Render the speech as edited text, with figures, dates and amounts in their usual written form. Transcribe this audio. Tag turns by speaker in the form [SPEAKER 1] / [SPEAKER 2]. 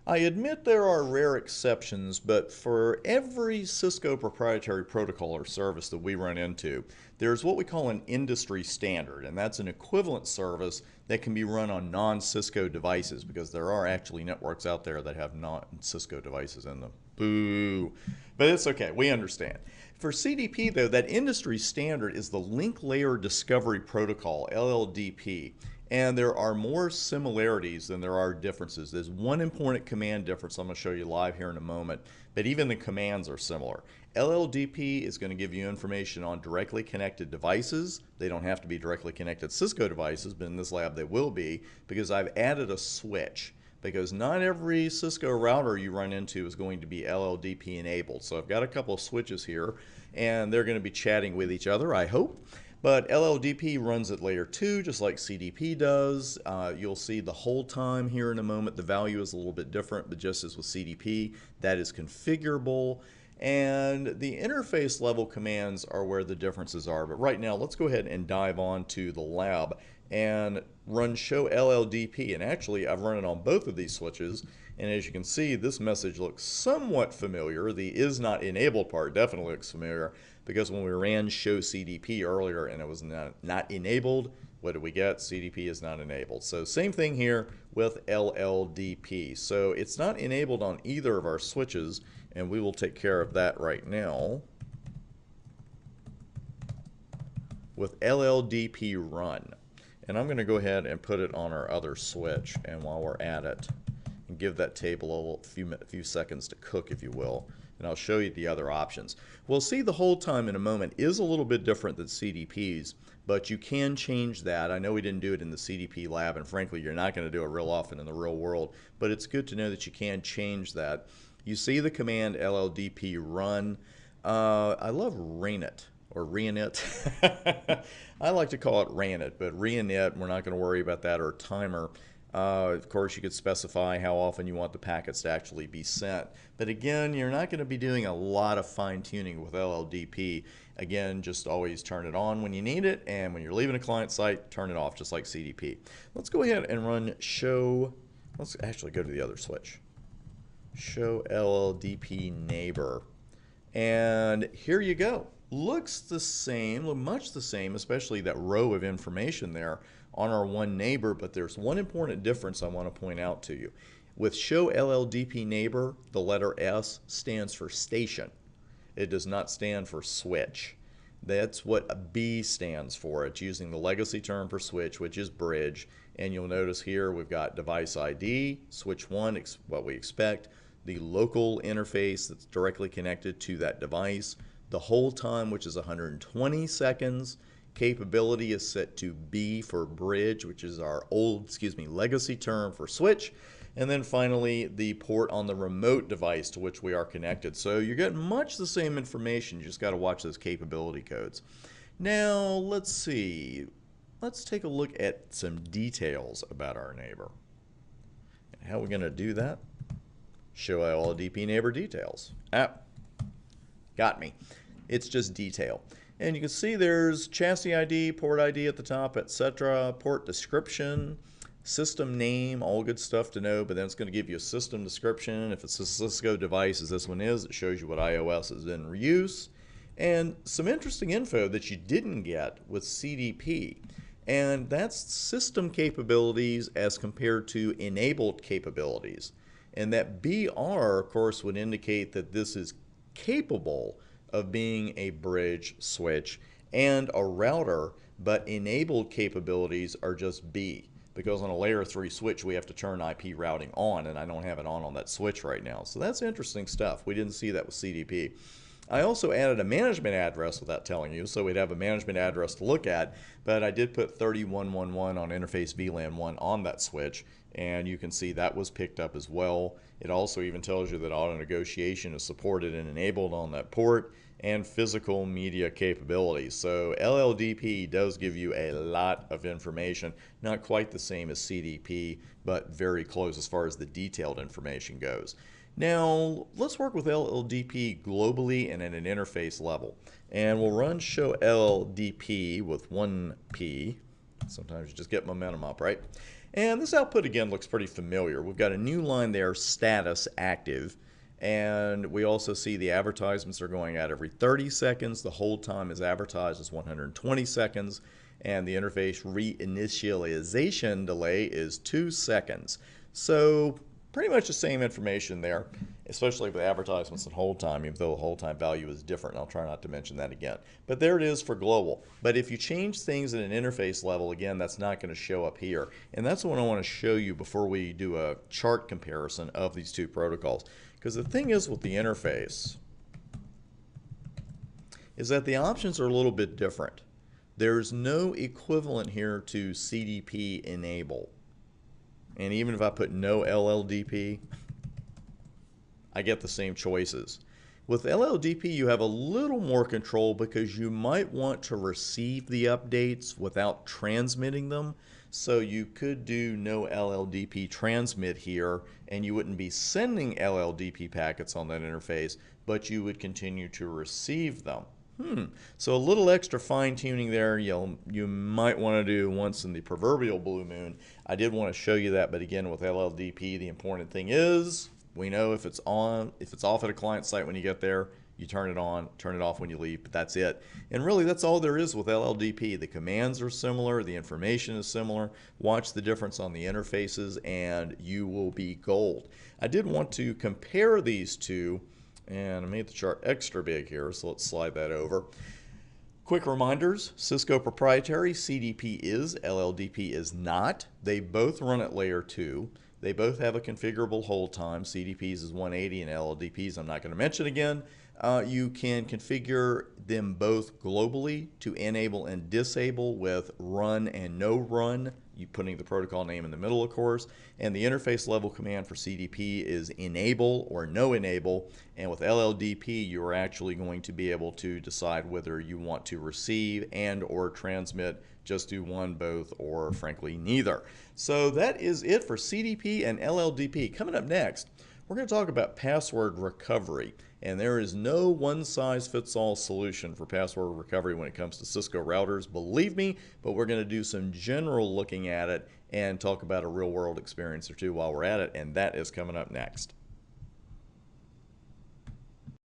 [SPEAKER 1] I admit there are rare exceptions, but for every Cisco proprietary protocol or service that we run into, there's what we call an industry standard, and that's an equivalent service that can be run on non-Cisco devices because there are actually networks out there that have non-Cisco devices in them. Boo! But it's okay, we understand. For CDP, though, that industry standard is the Link Layer Discovery Protocol, LLDP. And there are more similarities than there are differences. There's one important command difference I'm going to show you live here in a moment, but even the commands are similar. LLDP is going to give you information on directly connected devices. They don't have to be directly connected Cisco devices, but in this lab they will be because I've added a switch. Because not every Cisco router you run into is going to be LLDP enabled. So I've got a couple of switches here, and they're going to be chatting with each other, I hope. But LLDP runs at layer 2, just like CDP does. You'll see the whole time here in a moment. The value is a little bit different, but just as with CDP, that is configurable. And the interface level commands are where the differences are. But right now, let's go ahead and dive on to the lab and run show LLDP. And actually, I've run it on both of these switches. And as you can see, this message looks somewhat familiar. The is not enabled part definitely looks familiar because when we ran show CDP earlier and it was not enabled, what did we get? CDP is not enabled. So same thing here with LLDP. So it's not enabled on either of our switches, and we will take care of that right now with LLDP run. And I'm going to go ahead and put it on our other switch, and while we're at it, and give that table a few seconds to cook, if you will, and I'll show you the other options. We'll see the hold time in a moment is a little bit different than CDP's, but you can change that. I know we didn't do it in the CDP lab, and frankly, you're not going to do it real often in the real world, but it's good to know that you can change that. You see the command LLDP run. I love rainit. Or reinit. I like to call it ranit, but reinit, we're not going to worry about that, or timer. Of course, you could specify how often you want the packets to actually be sent. But again, you're not going to be doing a lot of fine-tuning with LLDP. Again, just always turn it on when you need it, and when you're leaving a client site, turn it off, just like CDP. Let's go ahead and run show. Let's actually go to the other switch. Show LLDP neighbor. And here you go. Looks the same, much the same, especially that row of information there on our one neighbor, but there's one important difference I want to point out to you. With show LLDP neighbor, the letter S stands for station. It does not stand for switch. That's what a B stands for. It's using the legacy term for switch, which is bridge. And you'll notice here we've got device ID, switch 1, what we expect, the local interface that's directly connected to that device, the hold time, which is 120 seconds. Capability is set to B for bridge, which is our legacy term for switch. And then finally, the port on the remote device to which we are connected. So you're getting much the same information. You just got to watch those capability codes. Now, let's see. Let's take a look at some details about our neighbor. And how are we going to do that? Show LLDP neighbor details. Got me. It's just detail. And you can see there's chassis ID, port ID at the top, etc., port description, system name, all good stuff to know, but then it's going to give you a system description. If it's a Cisco device, as this one is, it shows you what iOS is in use. And some interesting info that you didn't get with CDP, and that's system capabilities as compared to enabled capabilities. And that BR, of course, would indicate that this is capable of being a bridge switch and a router, but enabled capabilities are just B, because on a layer 3 switch we have to turn IP routing on, and I don't have it on that switch right now. So that's interesting stuff. We didn't see that with CDP. I also added a management address without telling you, so we'd have a management address to look at, but I did put 3111 on interface VLAN 1 on that switch, and you can see that was picked up as well. It also even tells you that auto negotiation is supported and enabled on that port, and physical media capabilities. So LLDP does give you a lot of information, not quite the same as CDP, but very close as far as the detailed information goes. Now, let's work with LLDP globally and at an interface level. And we'll run show LLDP with 1P. Sometimes you just get momentum up, right? And this output again looks pretty familiar. We've got a new line there, status active. And we also see the advertisements are going out every 30 seconds. The hold time is advertised as 120 seconds. And the interface reinitialization delay is 2 seconds. So pretty much the same information there, especially with advertisements and hold time, even though the hold time value is different. I'll try not to mention that again. But there it is for global. But if you change things at an interface level, again, that's not going to show up here. And that's what I want to show you before we do a chart comparison of these two protocols. Because the thing is with the interface is that the options are a little bit different. There's no equivalent here to CDP enable. And even if I put no LLDP, I get the same choices. With LLDP, you have a little more control because you might want to receive the updates without transmitting them. So you could do no LLDP transmit here, and you wouldn't be sending LLDP packets on that interface, but you would continue to receive them. So a little extra fine-tuning there you might want to do once in the proverbial blue moon. I did want to show you that, but again, with LLDP, the important thing is we know if it's on, if it's off at a client site when you get there, you turn it on, turn it off when you leave, but that's it. And really, that's all there is with LLDP. The commands are similar, the information is similar. Watch the difference on the interfaces, and you will be gold. I did want to compare these two, and I made the chart extra big here, so let's slide that over. Quick reminders, Cisco proprietary, CDP is, LLDP is not. They both run at layer 2. They both have a configurable hold time. CDP's is 180 and LLDP's I'm not going to mention again. You can configure them both globally to enable and disable with run and no run, you putting the protocol name in the middle, of course. And the interface level command for CDP is enable or no enable. And with LLDP, you are actually going to be able to decide whether you want to receive and or transmit. Just do one, both, or frankly neither. So that is it for CDP and LLDP. Coming up next, we're going to talk about password recovery. And there is no one-size-fits-all solution for password recovery when it comes to Cisco routers, believe me, but we're going to do some general looking at it and talk about a real-world experience or two while we're at it, and that is coming up next.